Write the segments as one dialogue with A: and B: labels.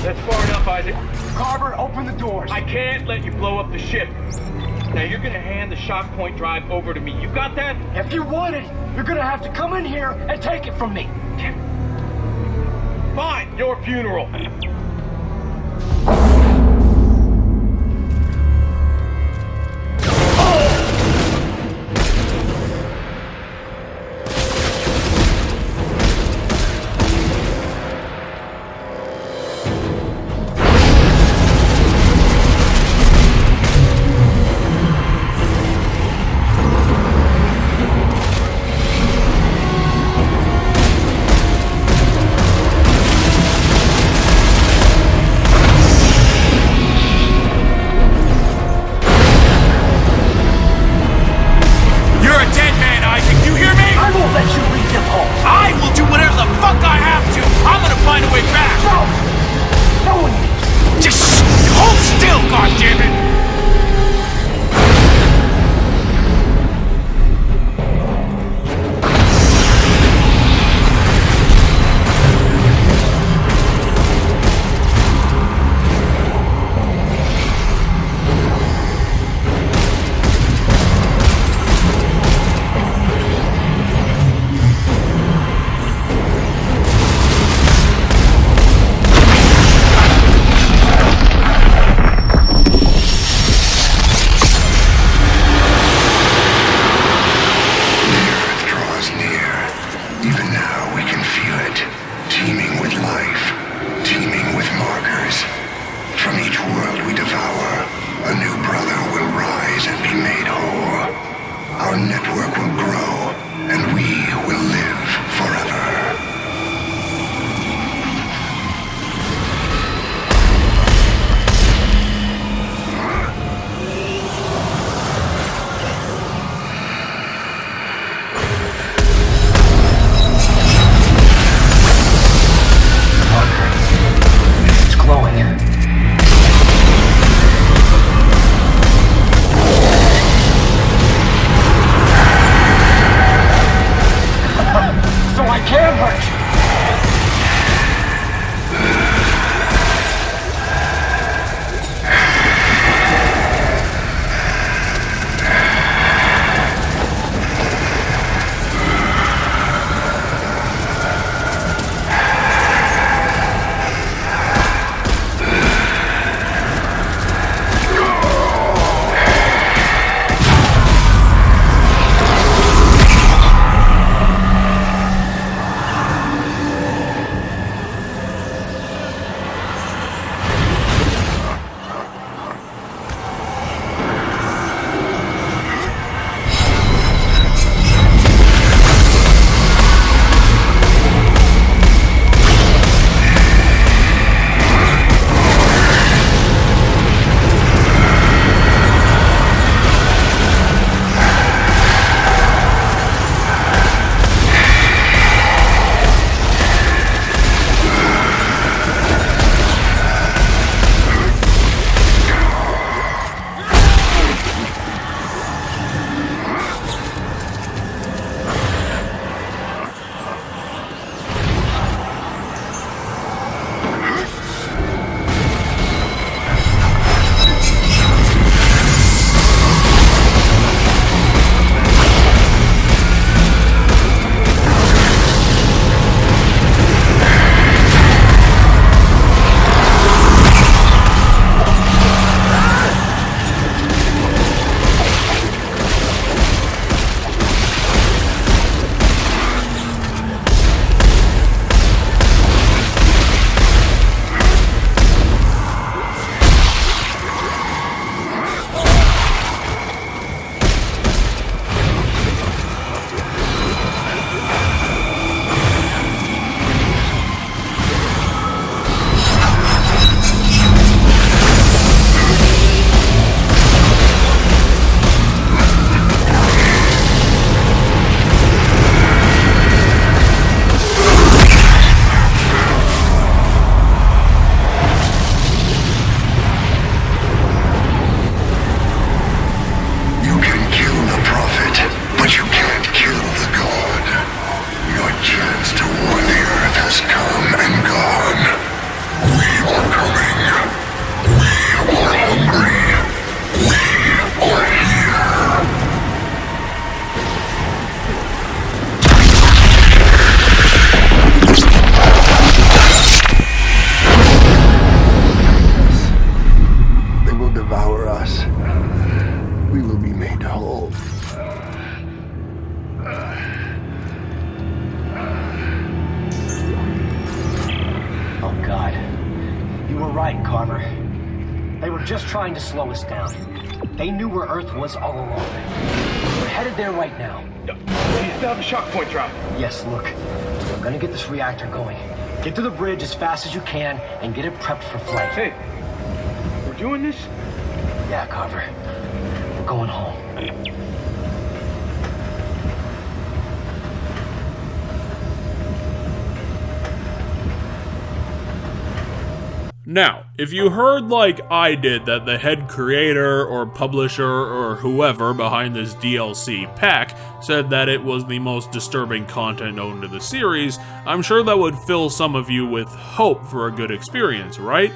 A: That's far enough, Isaac.
B: Carver, open the doors.
A: I can't let you blow up the ship. Now you're gonna hand the shock point drive over to me. You got that?
B: If you want it, you're gonna have to come in here and take it from me.
A: Fine, your funeral.
B: Oh, God. You were right, Carver. They were just trying to slow us down. They knew where Earth was all along. We're headed there right now.
A: You still have a shock point drive?
B: Yes, look. I'm gonna get this reactor going. Get to the bridge as fast as you can and get it prepped for flight.
A: Hey, we're doing this?
B: Yeah, Carver. We're going home.
C: Now, if you heard like I did that the head creator or publisher or whoever behind this DLC pack said that it was the most disturbing content known to the series, I'm sure that would fill some of you with hope for a good experience, right?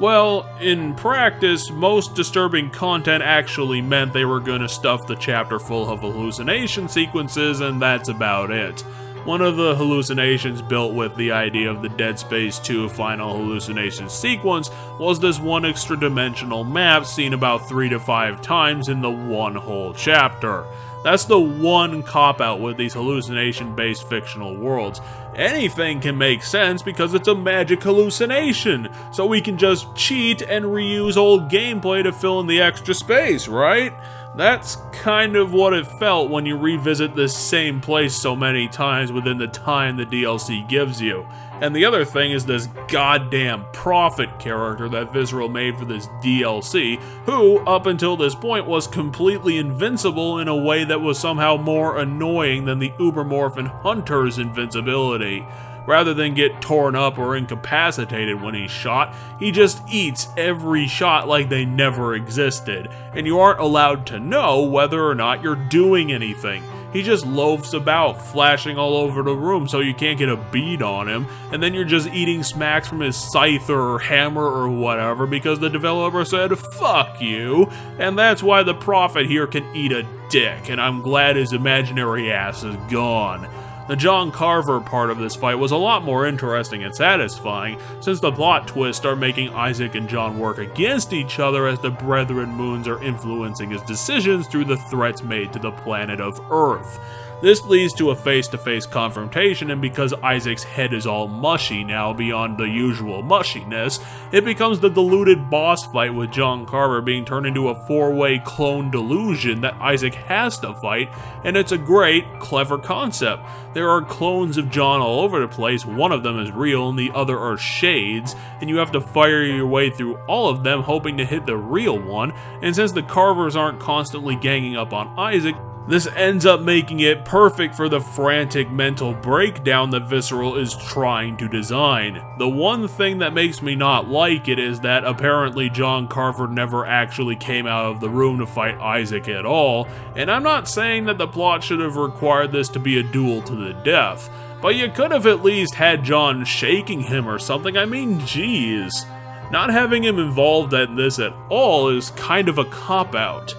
C: Well, in practice, most disturbing content actually meant they were gonna stuff the chapter full of hallucination sequences, and that's about it. One of the hallucinations built with the idea of the Dead Space 2 final hallucination sequence was this one extra-dimensional map seen about 3 to 5 times in the one whole chapter. That's the one cop-out with these hallucination-based fictional worlds. Anything can make sense because it's a magic hallucination, so we can just cheat and reuse old gameplay to fill in the extra space, right? That's kind of what it felt when you revisit this same place so many times within the time the DLC gives you. And the other thing is this goddamn Prophet character that Visceral made for this DLC, who, up until this point, was completely invincible in a way that was somehow more annoying than the Ubermorphin Hunter's invincibility. Rather than get torn up or incapacitated when he's shot, he just eats every shot like they never existed, and you aren't allowed to know whether or not you're doing anything. He just loafs about, flashing all over the room so you can't get a bead on him, and then you're just eating smacks from his scythe or hammer or whatever because the developer said, fuck you, and that's why the Prophet here can eat a dick, and I'm glad his imaginary ass is gone. The John Carver part of this fight was a lot more interesting and satisfying, since the plot twists start making Isaac and John work against each other as the Brethren moons are influencing his decisions through the threats made to the planet of Earth. This leads to a face-to-face confrontation, and because Isaac's head is all mushy now beyond the usual mushiness, it becomes the diluted boss fight with John Carver being turned into a 4-way clone delusion that Isaac has to fight, and it's a great, clever concept. There are clones of John all over the place, one of them is real and the other are shades, and you have to fire your way through all of them hoping to hit the real one, and since the Carvers aren't constantly ganging up on Isaac, this ends up making it perfect for the frantic mental breakdown that Visceral is trying to design. The one thing that makes me not like it is that apparently John Carver never actually came out of the room to fight Isaac at all, and I'm not saying that the plot should have required this to be a duel to the death, but you could have at least had John shaking him or something. I mean, jeez. Not having him involved in this at all is kind of a cop-out.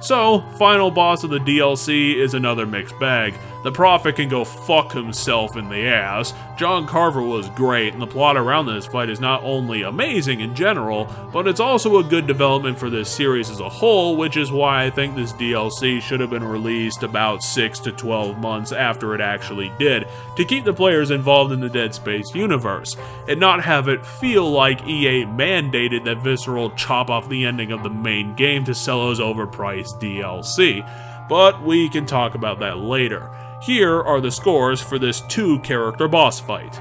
C: So, final boss of the DLC is another mixed bag. The Prophet can go fuck himself in the ass. John Carver was great, and the plot around this fight is not only amazing in general, but it's also a good development for this series as a whole, which is why I think this DLC should have been released about 6 to 12 months after it actually did, to keep the players involved in the Dead Space universe, and not have it feel like EA mandated that Visceral chop off the ending of the main game to sell as overpriced DLC. But we can talk about that later. Here are the scores for this 2-character boss fight.